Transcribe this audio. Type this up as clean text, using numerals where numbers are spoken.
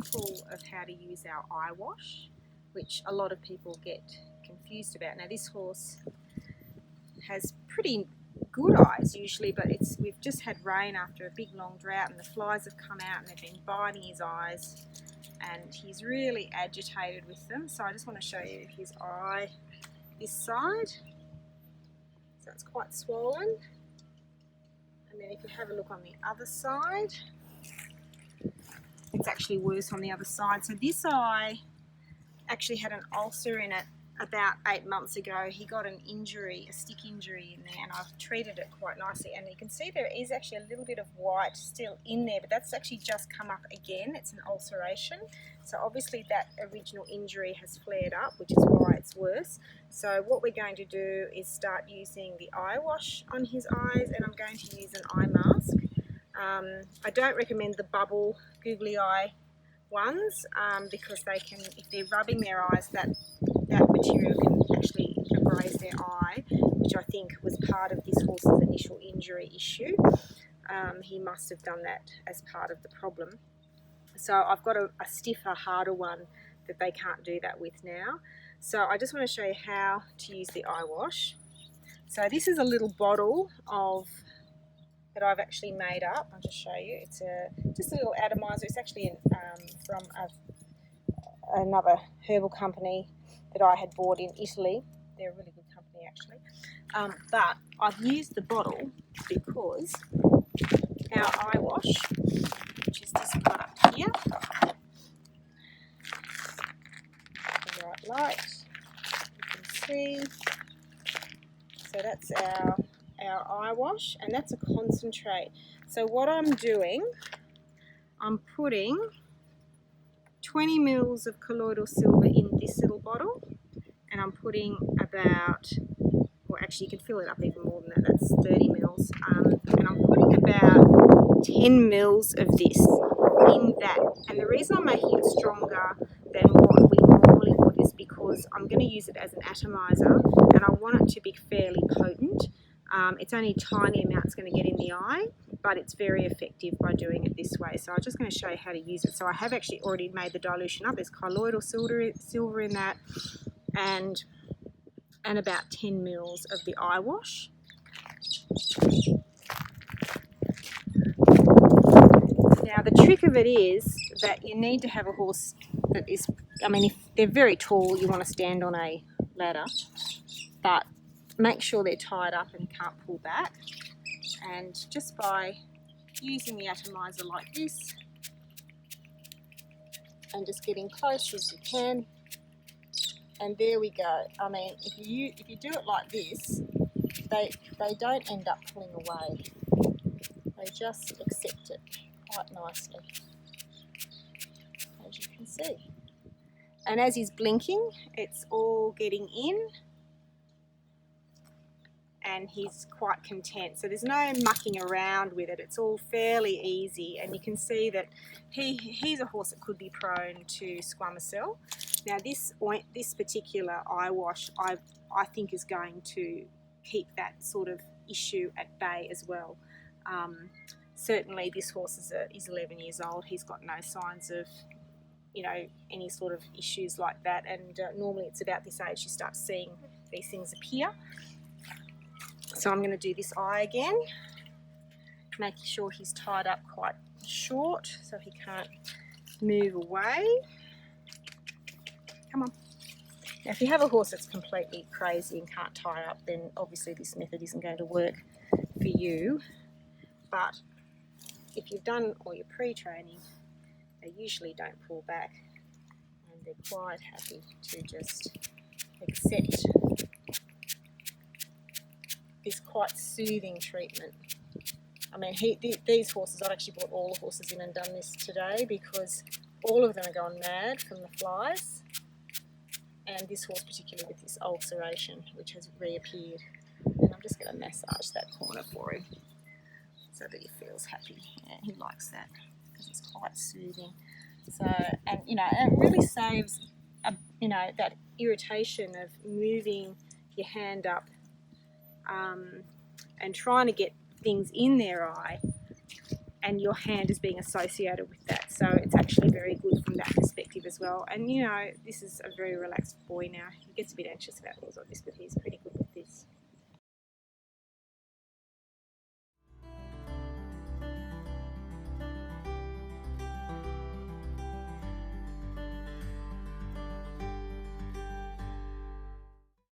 example of how to use our eye wash, which a lot of people get confused about. Now this horse has pretty good eyes usually, but we've just had rain after a big long drought and the flies have come out and they've been biting his eyes and he's really agitated with them. So I just want to show you his eye this side. So it's quite swollen. And then if you have a look on the other side, it's actually worse on the other side. So this eye actually had an ulcer in it about 8 months ago. He got an injury, a stick injury in there, and I've treated it quite nicely. And you can see there is actually a little bit of white still in there, but that's actually just come up again. It's an ulceration. So obviously that original injury has flared up, which is why it's worse. So what we're going to do is start using the eye wash on his eyes, and I'm going to use an eye mask. I don't recommend the bubble googly eye ones because they can, if they're rubbing their eyes, that material can actually abrade their eye, which I think was part of this horse's initial injury issue. He must have done that as part of the problem. So I've got a stiffer, harder one that they can't do that with now. So I just want to show you how to use the eye wash. So this is a little bottle that I've actually made up. I'll just show you. It's just a little atomizer. It's actually from another herbal company that I had bought in Italy. They're a really good company actually. But I've used the bottle because our eye wash, which is this product here, the right light, you can see. So that's our eye wash, and that's a concentrate. So what I'm doing, I'm putting 20 mils of colloidal silver in this little bottle, and I'm putting about, or actually you can fill it up even more than that, that's 30 mils, and I'm putting about 10 mils of this in that. And the reason I'm making it stronger than what we normally would is because I'm going to use it as an atomizer, and I want it to be fairly potent. It's only tiny amounts going to get in the eye, but it's very effective by doing it this way. So I'm just going to show you how to use it. So I have actually already made the dilution up. There's colloidal silver in that, and about 10 mils of the eye wash. Now the trick of it is that you need to have a horse that is, I mean, if they're very tall, you want to stand on a ladder, but make sure they're tied up and can't pull back. And just by using the atomizer like this and just getting close as you can, and there we go. I mean, if you do it like this, they don't end up pulling away. They just accept it quite nicely, as you can see. And as he's blinking, it's all getting in, and he's quite content. So there's no mucking around with it. It's all fairly easy, and you can see that he's a horse that could be prone to squamous cell. Now this particular eye wash I think is going to keep that sort of issue at bay as well. Certainly this horse is 11 years old. He's got no signs of, you know, any sort of issues like that, and normally it's about this age you start seeing these things appear. So I'm going to do this eye again, making sure he's tied up quite short so he can't move away. Come on. Now if you have a horse that's completely crazy and can't tie up, then obviously this method isn't going to work for you. But if you've done all your pre-training, they usually don't pull back, and they're quite happy to just accept this quite soothing treatment. I mean, these horses, I've actually brought all the horses in and done this today because all of them are gone mad from the flies, and this horse particularly with this ulceration which has reappeared. And I'm just going to massage that corner for him so that he feels happy. Yeah, he likes that because it's quite soothing. So, and you know, it really saves you know, that irritation of moving your hand up and trying to get things in their eye, and your hand is being associated with that. So it's actually very good from that perspective as well. And you know, this is a very relaxed boy now. He gets a bit anxious about things like this, but he's pretty good.